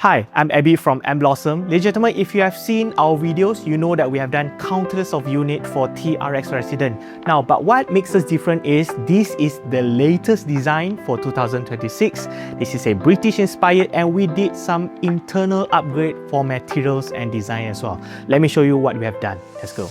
Hi, I'm Ebby from mblossom. Ladies and gentlemen, if you have seen our videos, you know that we have done countless of units for TRX resident. Now, but what makes us different is this is the latest design for 2026. This is a British inspired and we did some internal upgrade for materials and design as well. Let me show you what we have done. Let's go.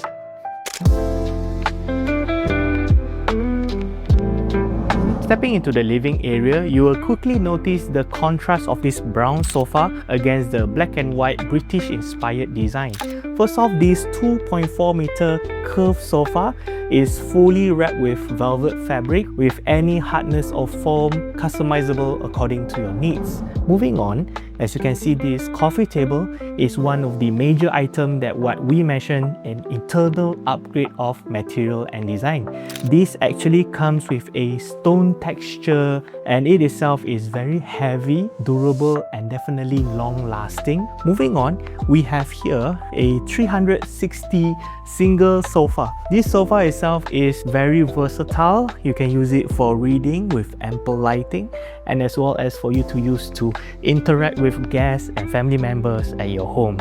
Stepping into the living area, you will quickly notice the contrast of this brown sofa against the black and white British inspired design. First off, this 2.4 meter curved sofa is fully wrapped with velvet fabric with any hardness or foam customizable according to your needs. Moving on, as you can see, this coffee table is one of the major items that what we mentioned an internal upgrade of material and design. This actually comes with a stone texture and it itself is very heavy, durable and definitely long lasting. Moving on, we have here a 360 single sofa. This sofa itself is very versatile. You can use it for reading with ample lighting and as well as for you to use to interact with guests and family members at your home.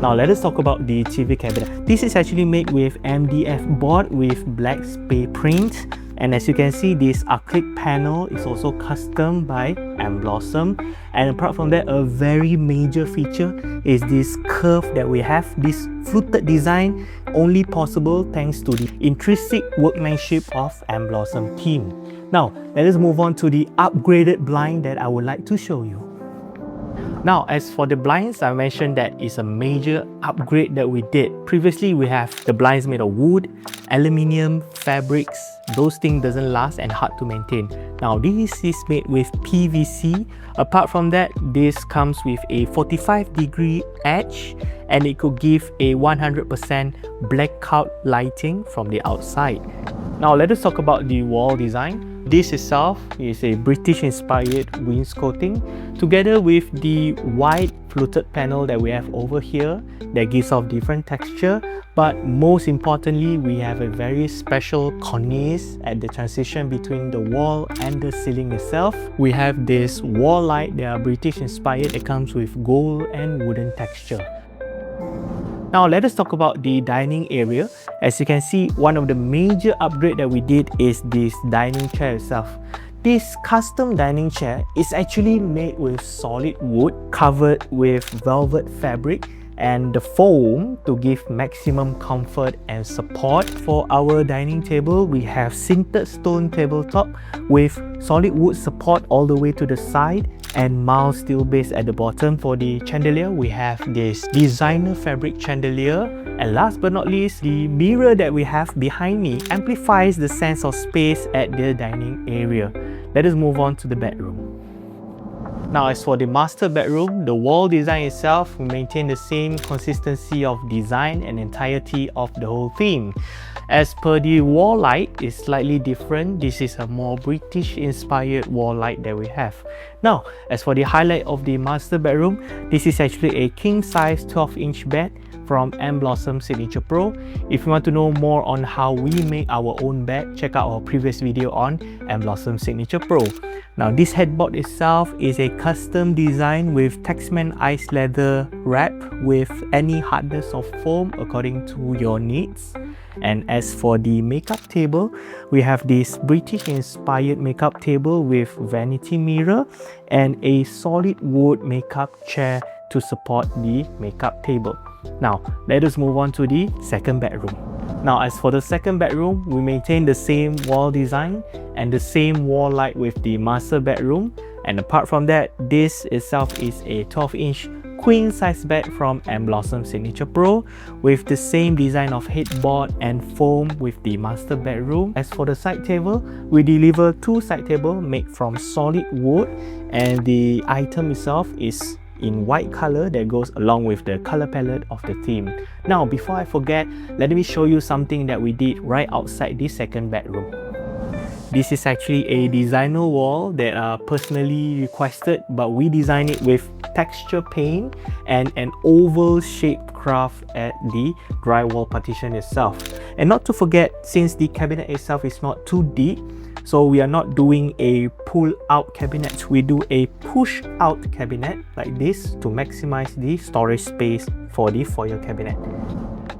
Now let us talk about the TV cabinet. This is actually made with MDF board with black spray print. And as you can see, this acrylic panel is also custom by mblossom. And apart from that, a very major feature is this curve that we have. This fluted design only possible thanks to the intrinsic workmanship of mblossom team. Now, let us move on to the upgraded blind that I would like to show you. Now, as for the blinds, I mentioned that it's a major upgrade that we did. Previously, we have the blinds made of wood, aluminium, fabrics. Those things doesn't last and hard to maintain. Now, this is made with PVC. Apart from that, this comes with a 45-degree edge and it could give a 100% blackout lighting from the outside. Now, let us talk about the wall design. This itself is a British inspired wainscoting together with the white fluted panel that we have over here that gives off different texture, but most importantly we have a very special cornice at the transition between the wall and the ceiling itself. We have this wall light that are British inspired. It comes with gold and wooden texture. Now let us talk about the dining area. As you can see, one of the major upgrade that we did is this dining chair itself. This custom dining chair is actually made with solid wood covered with velvet fabric and the foam to give maximum comfort and support. For our dining table, we have sintered stone tabletop with solid wood support all the way to the side and mild steel base at the bottom. For the chandelier, we have this designer fabric chandelier. And last but not least, the mirror that we have behind me amplifies the sense of space at the dining area. Let us move on to the bedroom. Now, as for the master bedroom, the wall design itself will maintain the same consistency of design and entirety of the whole theme. As per the wall light is slightly different. This is a more British inspired wall light that we have. Now, as for the highlight of the master bedroom, this is actually a king size 12-inch bed from mblossom Signature Pro. If you want to know more on how we make our own bed, check out our previous video on mblossom Signature Pro. Now, this headboard itself is a custom design with Texman ice leather wrap with any hardness of foam according to your needs. And as for the makeup table, we have this British inspired makeup table with vanity mirror and a solid wood makeup chair to support the makeup table. Now, let us move on to the second bedroom. Now, as for the second bedroom, we maintain the same wall design and the same wall light with the master bedroom. And apart from that, this itself is a 12-inch queen size bed from mblossom Signature Pro with the same design of headboard and foam with the master bedroom. As for the side table, we deliver two side tables made from solid wood and the item itself is in white color that goes along with the color palette of the theme. Now, before I forget, let me show you something that we did right outside this second bedroom. This is actually a designer wall that are personally requested, but we designed it with texture paint and an oval shaped craft at the drywall partition itself. And not to forget, since the cabinet itself is not too deep, So we are not doing a pull out cabinet, we do a push out cabinet like this to maximize the storage space for the foyer cabinet.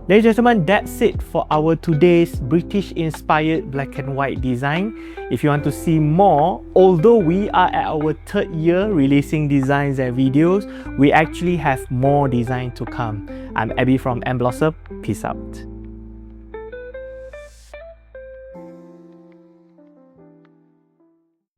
Ladies and gentlemen, that's it for our today's British inspired black and white design. If you want to see more, although we are at our 3rd year releasing designs and videos, we actually have more design to come. I'm Abby from mblossom. Peace out.